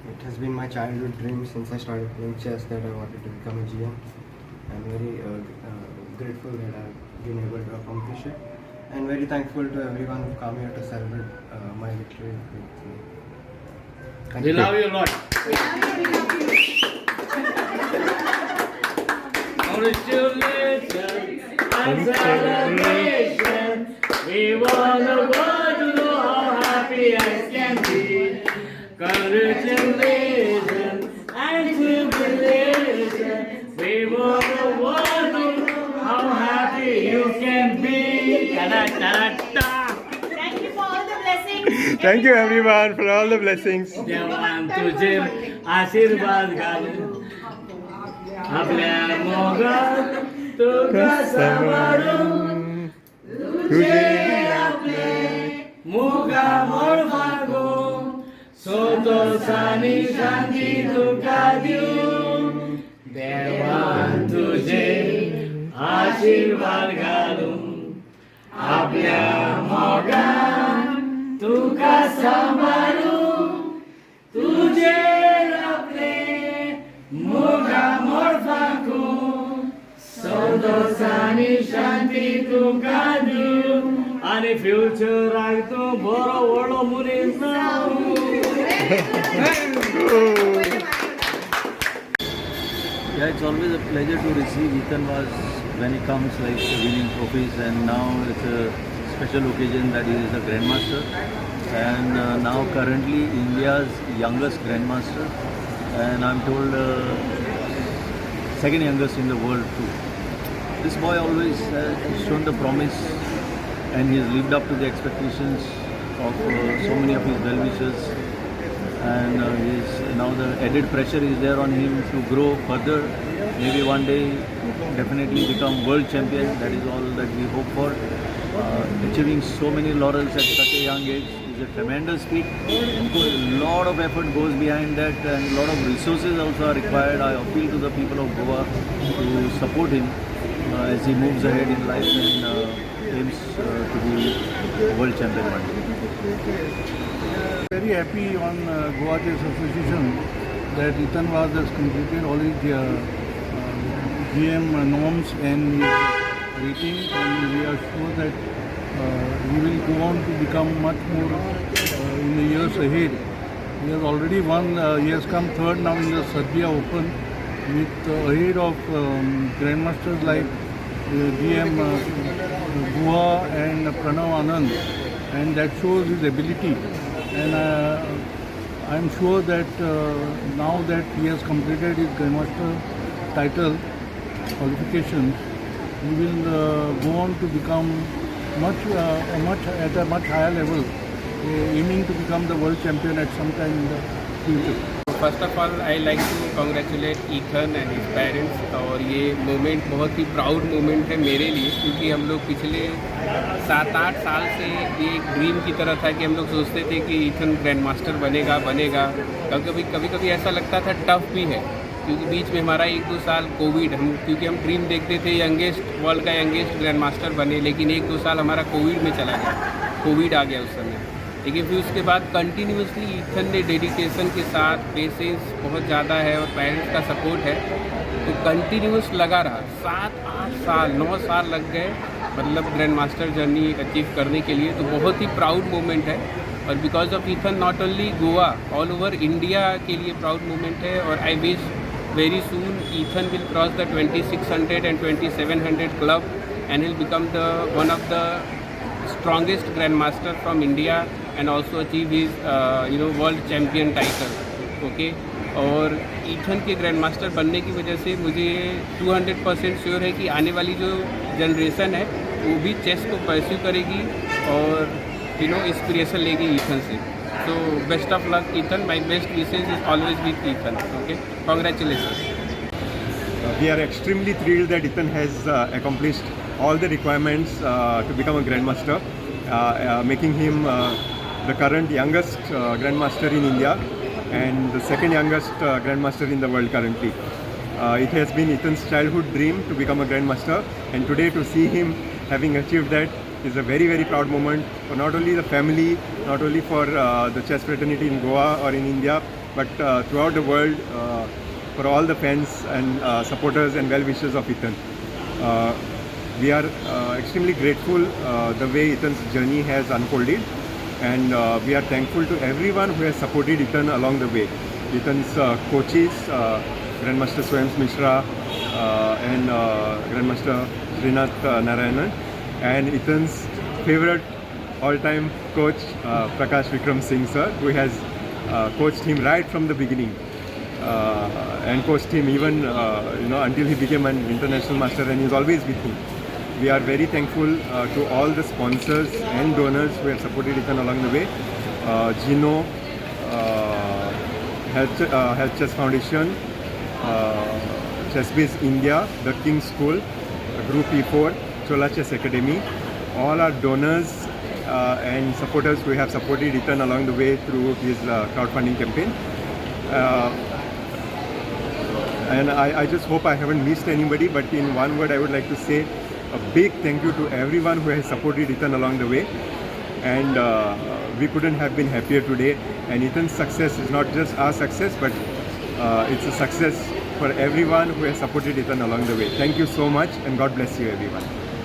It has been my childhood dream since I started playing chess that I wanted to become a GM. I'm very grateful that I've been able to accomplish it, and very thankful to everyone who come here to celebrate my victory with me. Thank We you. love you a lot. Congratulations and celebration. We want the world to know how happy I can be. Congratulations and jubilation. We want the world to know how happy you can be. Ta-da-ta-da-ta. Thank you for all the blessings. Thank you everyone for all the blessings. देवान तुझे आशीर्वाद घालू आपल्या मोगात तुका सांभाळून तुझे आपले Moga mode मागो सोतोसानी शांती तुका दिऊ देवान तुझे आशीर्वाद घालू आपल्या मोगात तुका सांभाळू तुझे आपले मोगा मोड फाकू संतोषानी शांती तुका दिऊ आणि फ्युचराक तू बरो व्हडलो मनीस जाऊ. Yeah, it's always a pleasure to receive Ethan Vaz when he comes like winning trophies, and now it's a special occasion that he is a Grandmaster, and now currently India's youngest Grandmaster, and I'm told second youngest in the world too. This boy always has shown the promise, and he has lived up to the expectations of so many of his well-wishers, and now the added pressure is there on him to grow further, maybe one day definitely become world champion. That is all that we hope for. Achieving so many laurels at such a young age is a tremendous feat. A lot of effort goes behind that, and a lot of resources also are required. I appeal to the people of Goa to support him as he moves ahead in life and aims to be world champion one day. Very happy on Goa Chess Association that Ethan Vaz has completed all his GM norms and rating, and we are sure that he will go on to become much more in the years ahead. He has already won, he has come third now in the Serbia Open with ahead of grandmasters like GM Guha and Pranav Anand, and that shows his ability. And I am sure that now that he has completed his Grandmaster title qualifications, he will go on to become at a much higher level, aiming to become the world champion at some time in the future. First of all I like to congratulate Ethan and his parents. और ये moment बहुत ही proud moment है मेरे लिए, क्योंकि हम लोग पिछले 7-8 साल से ये एक ड्रीम की तरह था कि हम लोग सोचते थे कि ईथन ग्रैंड मास्टर बनेगा. कभी कभी ऐसा लगता था टफ भी है, क्योंकि बीच में हमारा 1-2 साल कोविड, क्योंकि हम ड्रीम देखते थे वर्ल्ड का यंगेस्ट ग्रैंड मास्टर बने, लेकिन 1-2 साल हमारा कोविड में चला गया. कोविड आ गया उस समय. लेकिन फिर उसके बाद कंटिन्यूसली ईथन ने डेडिकेशन के साथ, पेशेंस बहुत ज़्यादा है और पेरेंट्स का सपोर्ट है, तो कंटिन्यूस लगा रहा. 7-8 साल 9 साल लग गए मतलब ग्रैंड मास्टर जर्नी अचीव करने के लिए. तो बहुत ही प्राउड मोमेंट है, और because of Ethan not only Goa, all over India के लिए प्राउड मोमेंट है. और I wish very soon Ethan will cross the 2600 and 2700 club, and he'll become one of the strongest grandmaster from India, and also achieve his world champion title. Okay, और Ethan के grand master बनने की वजह से मुझे 200% sure है कि आने वाली जो जनरेशन है वो भी चेस को परस्यू करेगी और इंस्पिरेशन लेगी ईथन से. So best of luck, Ethan. My best wishes is always with Ethan. Okay, congratulations. We are extremely thrilled that Ethan has accomplished all the requirements to become a grandmaster, making him the current youngest grandmaster in India and the second youngest grandmaster in the world currently. It has been Ethan's childhood dream to become a grandmaster, and today to see him having achieved that is a very, very proud moment for not only the family, not only for the chess fraternity in Goa or in India, but throughout the world, for all the fans and supporters and well-wishers of Ethan. We are extremely grateful the way Ethan's journey has unfolded, and we are thankful to everyone who has supported Ethan along the way. Ethan's coaches, Grandmaster Swayam Mishra and Grandmaster Srinath Narayanan, and Ethan's favorite all-time coach Prakash Vikram Singh sir, who has coached him right from the beginning and coached him even until he became an international master, and he's always with him. We are very thankful to all the sponsors and donors who have supported Ethan along the way. Gino, Health Chess Foundation, Chessbiz India, The King School, Group E4, Chola Chess Academy, all our donors and supporters who have supported Ethan along the way through his crowdfunding campaign. And I just hope I haven't missed anybody, but in one word I would like to say a big thank you to everyone who has supported Ethan along the way. And we couldn't have been happier today. And Ethan's success is not just our success, but it's a success for everyone who has supported Ethan along the way. Thank you so much, and God bless you everyone.